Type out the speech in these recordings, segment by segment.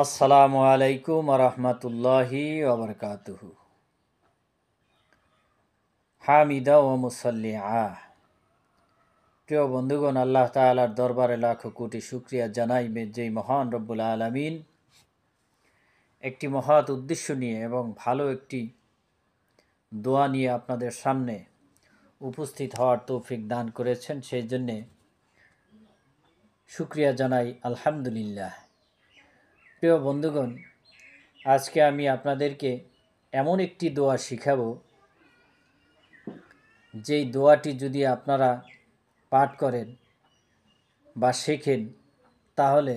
আসসালামু আলাইকুম রহমতুল্লাহি ওবরকাতুহু। হামিদা ও মুসল্লিআ। প্রিয় বন্ধুগণ, আল্লাহ তাআলার দরবারে লাখো কোটি শুকরিয়া জানাই যেই মহান রব্বুল আলামিন একটি মহৎ উদ্দেশ্য নিয়ে এবং ভালো একটি দোয়া নিয়ে আপনাদের সামনে উপস্থিত হওয়ার তৌফিক দান করেছেন, সেই জন্যে শুকরিয়া জানাই আলহামদুলিল্লাহ। প্রিয় বন্ধুগণ, আজকে আমি আপনাদেরকে এমন একটি দোয়া শিখাবো যেই দোয়াটি যদি আপনারা পাঠ করেন বা শেখেন তাহলে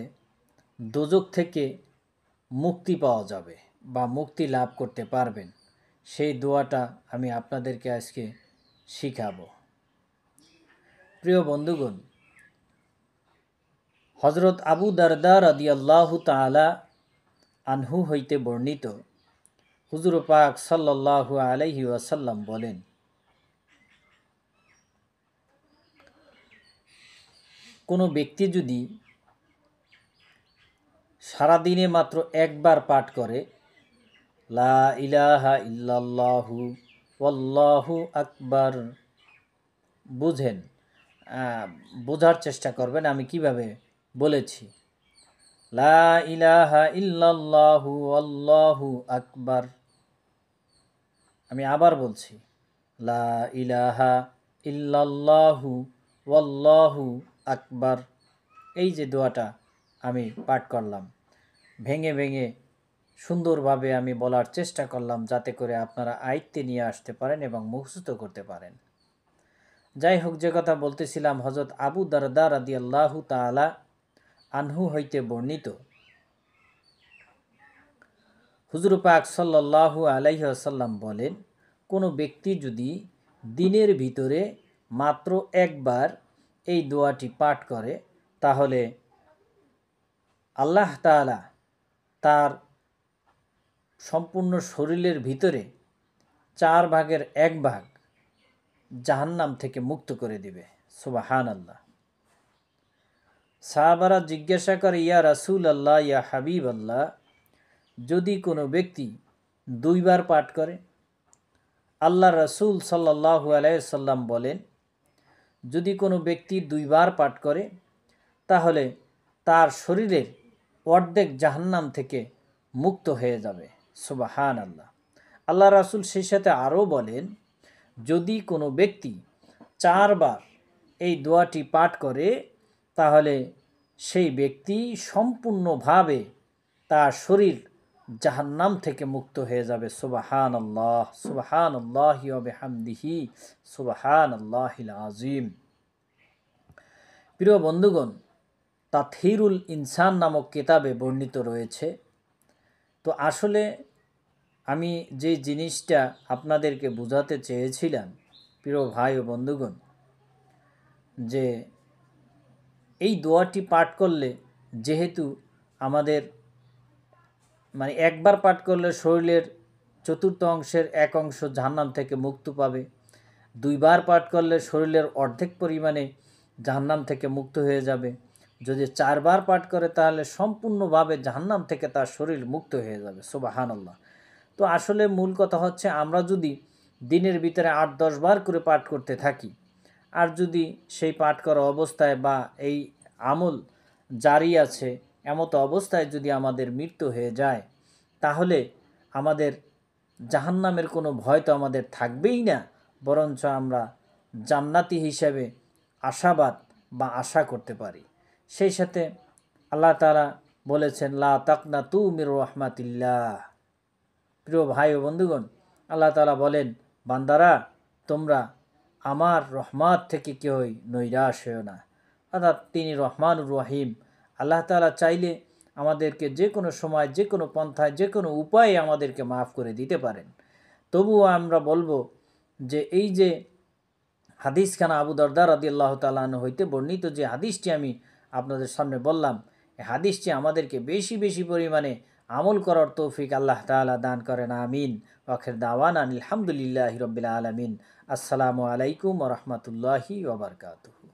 দোজখ থেকে মুক্তি পাওয়া যাবে বা মুক্তি লাভ করতে পারবেন। সেই দোয়াটা আমি আপনাদেরকে আজকে শিখাবো। প্রিয় বন্ধুগণ, হযরত আবু দারদা রাদিয়াল্লাহু তাআলা আনহু হইতে বর্ণিত, হুজুর পাক সাল্লাল্লাহু আলাইহি ওয়াসাল্লাম বলেন, কোনো ব্যক্তি যদি সারাদিনে মাত্র একবার পাঠ করে লা ইলাহা ইল্লাল্লাহু ওয়াল্লাহু আকবার, বুঝেন, বোঝার চেষ্টা করবেন আমি কিভাবে বলেছি। লা ইলাহা ইল্লাল্লাহু ওয়াল্লাহু আকবার। আমি আবার বলছি, লা ইলাহা ইল্লাল্লাহু ওয়াল্লাহু আকবার। এই যে দোয়াটা আমি পাঠ করলাম, ভেঙে ভেঙে সুন্দরভাবে আমি বলার চেষ্টা করলাম যাতে করে আপনারা আয়ত্তে নিয়ে আসতে পারেন এবং মুখস্থ করতে পারেন। যাই হোক, যে কথা বলতেছিলাম, হযরত আবু দারদা রাদিয়াল্লাহু তাআলা আনহু হইতে বর্ণিত, হুজুর পাক সাল্লাল্লাহু আলাইহি ওয়াসাল্লাম বলেন, কোনো ব্যক্তি যদি দিনের ভিতরে মাত্র একবার এই দোয়াটি পাঠ করে তাহলে আল্লাহ তাআলা তার সম্পূর্ণ শরীরের ভিতরে 4 ভাগের 1 ভাগ জাহান্নাম থেকে মুক্ত করে দিবে। সুবহানাল্লাহ। সাহাবারা জিজ্ঞাসা করে, ইয়া রাসূলুল্লাহ, ইয়া হাবিবাল্লাহ, যদি কোনো ব্যক্তি 2 বার পাঠ করে? আল্লাহ রাসূল সাল্লাল্লাহু আলাইহি সাল্লাম বলেন, যদি কোনো ব্যক্তি 2 বার পাঠ করে তাহলে তার শরীরের অর্ধেক জাহান্নাম থেকে মুক্ত হয়ে যাবে। সুবহানাল্লাহ। আল্লাহ রাসূল সেই সাথে আরও বলেন, যদি কোনো ব্যক্তি 4 বার এই দোয়াটি পাঠ করে তাহলে সেই ব্যক্তি সম্পূর্ণভাবে তার শরীর জাহান্নাম থেকে মুক্ত হয়ে যাবে। সুবহানাল্লাহ, সুবহানাল্লাহি ওয়া বিহামদিহি, সুবহানাল্লাহিল আযীম। প্রিয় বন্ধুগণ, তাতহিরুল ইনসান নামক কিতাবে বর্ণিত রয়েছে। তো আসলে আমি যে জিনিসটা আপনাদেরকে বোঝাতে চেয়েছিলাম, প্রিয় ভাই ও বন্ধুগণ, যে এই দোয়াটি পাঠ করলে যেহেতু আমাদের একবার পাঠ করলে শরীরের চতুর্থ অংশের 1 অংশ জাহান্নাম থেকে মুক্তি পাবে, 2 বার পাঠ করলে শরীরের অর্ধেক পরিমাণে জাহান্নাম থেকে মুক্ত হয়ে যাবে, যদি 4 বার পাঠ করে তাহলে সম্পূর্ণভাবে জাহান্নাম থেকে তার শরীর মুক্ত হয়ে যাবে। সুবহানাল্লাহ। তো আসলে মূল কথা হচ্ছে, আমরা যদি দিনের ভিতরে 8-10 বার করে পাঠ করতে থাকি, আর যদি সেই পাঠ করা অবস্থায় বা এই আমল জারি আছে এমত অবস্থায় যদি আমাদের মৃত্যু হয়ে যায়, তাহলে আমাদের জাহান্নামের কোনো ভয় তো আমাদের থাকবেই না, বরঞ্চ আমরা জান্নাতি হিসেবে আশাবাদ বা আশা করতে পারি। সেই সাথে আল্লাহ তাআলা বলেছেন, লা তাকনাতু মির রাহমাতিল্লাহ। প্রিয় ভাই ও বন্ধুগণ, আল্লাহ তাআলা বলেন, বান্দারা, তোমরা আমার রহমত থেকে কেউই নৈরাশ হও না। অর্থাৎ তিনি রহমানুর রহিম। আল্লাহ তাআলা চাইলে আমাদেরকে যে কোনো সময়, যে কোনো পন্থায়, যে কোনো উপায়ে আমাদেরকে মাফ করে দিতে পারেন। তবুও আমরা বলবো যে এই যে হাদিসখানা আবু দারদা রাদিয়াল্লাহু তাআলা আনহু হইতে বর্ণিত যে হাদিসটি আমি আপনাদের সামনে বললাম, এই হাদিসটি আমাদেরকে বেশি বেশি পরিমাণে আমল করার তৌফিক আল্লাহ তাআলা দান করেন। আমিন। আখির দাওয়ানা আলহামদুলিল্লাহি রাব্বিল আলামিন। আসসালামু আলাইকুম ওয়া রাহমাতুল্লাহি ওয়া বারাকাতুহু।